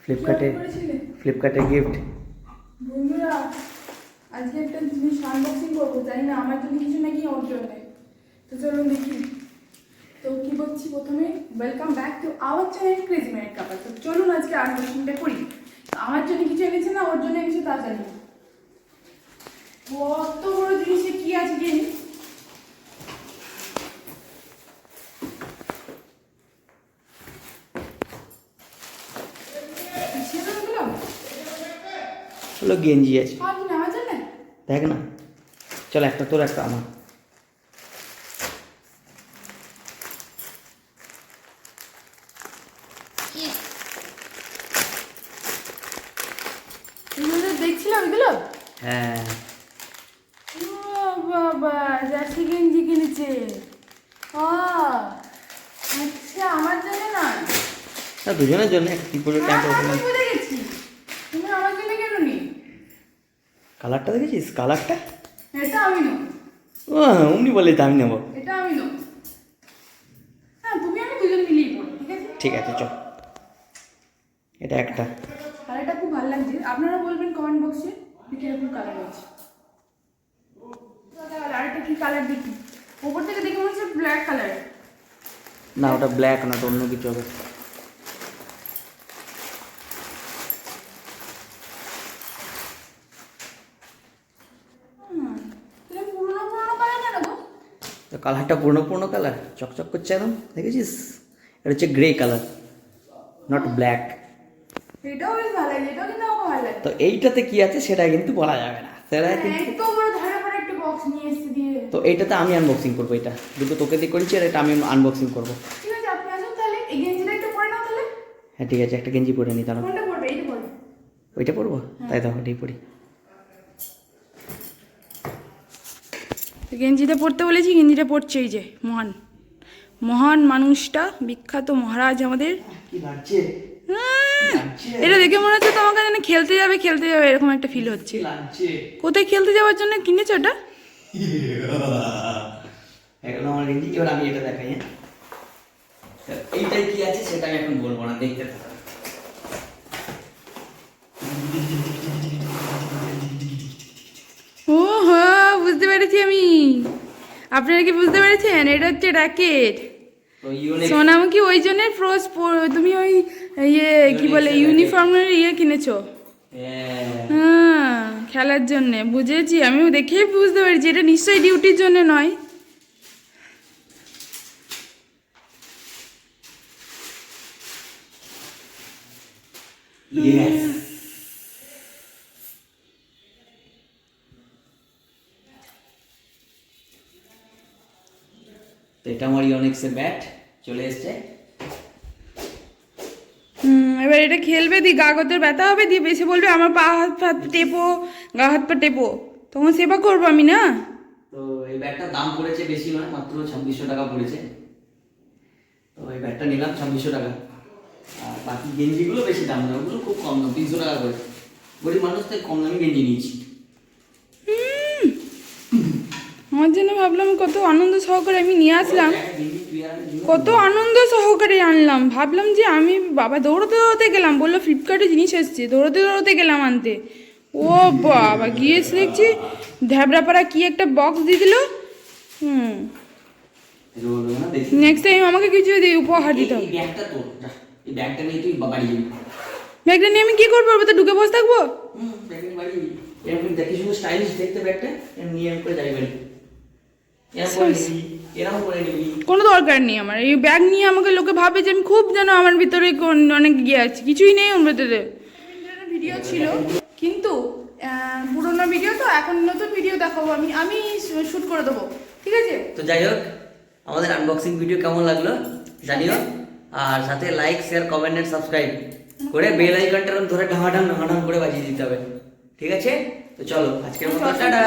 ফ্লিপকার্টে গিফট। বন্ধুরা আজকে একটা জিনিস আনবক্সিং করবো, জানি না আমার জন্য কিছু নাকি ওর জন্য। তো চলুন দেখি। তো কি বলছি, প্রথমে welcome back to our channel crazy mad couple. তো চলুন আজকে আনবক্সিংটা করি। আমার জন্য কিছু এনেছে না ওর জন্য কিছু তা জানি না। কত বড় জিনিসে কি আছে জানি। হলো গেঞ্জি আছে, আমার জন্য দেখ না। চল, একটা তোর একটা আমার। দেখছিলাম এগুলো। হ্যাঁ, ও বাবা, জার্সি গেঞ্জি কিনেছে। আচ্ছা, আমার জন্য না, দুজনের জন্য একটা ত্রিপুরের প্যান্ট। বুঝে গেছি। তুমি আমার জন্য কেন নি? কালারটা দেখেছিস? কালারটা এটা আমি নেব। ও অমনি বলে তো আমি নেবো। এটা আমি নেব। হ্যাঁ, তুমি আমি দুজন মিলেই পড়ি, ঠিক আছে? ঠিক আছে, চল। এটা একটা কালারটা খুব ভালো লাগছে। আপনারা বলবেন কমেন্ট বক্সে কিরকম কালার আছে। আরেকটা কি কালার দেখি, ওপর থেকে দেখে মনে হচ্ছে ব্ল্যাক কালার। না, ওটা ব্ল্যাক না, তো অন্য কিছু হবে। পুরোনো পুরোনো কালার কেন গো? তো কালারটা পুরনো কালার, চকচক করছে একদম, দেখেছিস? এটা হচ্ছে গ্রে কালার, নট ব্ল্যাক। এটাও বেশ ভালো লাগে, এটাও কিন্তু আমাকে ভালো লাগে। তো এইটাতে কি আছে সেটা কিন্তু বলা যাবে না, সেটা কিন্তু। এত বড় ধারে পড়ে একটা বক্স নিয়ে এসে দিয়ে। তো এইটাতে আমি আনবক্সিং করবো, এটা দুটো তোকে দিয়ে করেছি, আর এটা আমি আনবক্সিং করবো। ঠিক আছে, আপনি আসুন তাহলে। এই গেঞ্জিটা একটু পরে নাও তাহলে। হ্যাঁ ঠিক আছে, একটা গেঞ্জি পরে নিই তাহলে। কোনটা পরবে? এইটা পরবে। ওইটা পরবো? তাই তো, ওইটাই পরি। গেঞ্জিটা পরতে বলেছি, গেঞ্জিটা পরছে এই যে মহান মহান মানুষটা, বিখ্যাত মহারাজ আমাদের। কি লাগছে? এটা দেখে মনে হচ্ছে তোমাকে যেন খেলতে যাবে এরকম একটা ফিল হচ্ছে। কোথায় খেলতে যাওয়ার জন্য কিনেছো ওটা? এখন আমার গেঞ্জি, এবার আমি এটা দেখাই। হ্যাঁ, এইটাই কি আছে সেটা আমি এখন বলবো না, দেখতে থাকো। ও হ্যাঁ, বুঝতে পেরেছি আমি। আপনারা কি বুঝতে পেরেছেন? এটা হচ্ছে র্যাকেট। সোনামুখী ওই জন্য তুমি ওই ইয়ে কি বলে ইউনিফর্মের কিনেছো? হ্যাঁ, খেলার জন্যে। বুঝেছি, আমিও দেখেই বুঝতে পেরেছি এটা নিশ্চয়ই ডিউটির জন্য নয়। তো এটা আমার ইওনেক্সের ব্যাট চলে এসছে। এবার এটা খেলবে, দিয়ে গা হাতের ব্যথা হবে, দিয়ে বেশি বলবে আমার পা হাত টেপো, গা হাত পা টেপো, তখন সেবা করবো আমি না। তো এই ব্যাটটার দাম পড়েছে বেশি নয়, মাত্র 2600 টাকা পড়েছে। তো এই ব্যাটটা নিলাম 2600 টাকা। আর বাকি গেঞ্জিগুলো বেশি দাম না, ওগুলো খুব কম দাম, 300 টাকা করে। গরিব মানুষ তাই কম দামি গেঞ্জি নিয়েছি। আমার জন্য ভাবলাম কত আনন্দ সহকারে আমি নিয়ে আসলাম, কত আনন্দ সহকারে আনলাম। ভাবলাম যে আমি বাবা দৌড়তে দৌড়তে গেলাম, বললো ফ্লিপকার্টে জিনিস এসছে, দৌড়তে দৌড়তে গেলাম আনতে। ও বাবা, গিয়ে দেখছি ধ্যাবড়াপাড়া কি একটা বক্স দিয়ে দিল। নেক্সট টাইম আমাকে কিছু উপহার দিতে হবে। ব্যাগটা নিয়ে আমি কি করবো? ওর তো ঢুকে বসে থাকবো। কোনো দরকার নেই আমার এই ব্যাগ নিয়ে। আমাকে লোকে ভাবে যে আমি খুব যেন আমার ভিতরে অনেক গিয়ে আছি, কিছুই নেই ওর ভেতরে। ভিডিও ছিল কিন্তু পুরোনো ভিডিও, তো এখন নতুন ভিডিও দেখাবো আমি শুট করে দেবো, ঠিক আছে? তো যাই হোক, আমাদের আনবক্সিং ভিডিও কেমন লাগলো জানিও, আর সাথে like share comment and subscribe করে বেল আইকনটা ধরে ঢামাঢাম করে বাজিয়ে দিতে হবে, ঠিক আছে? তো চলো, আজকের মতো টাটা।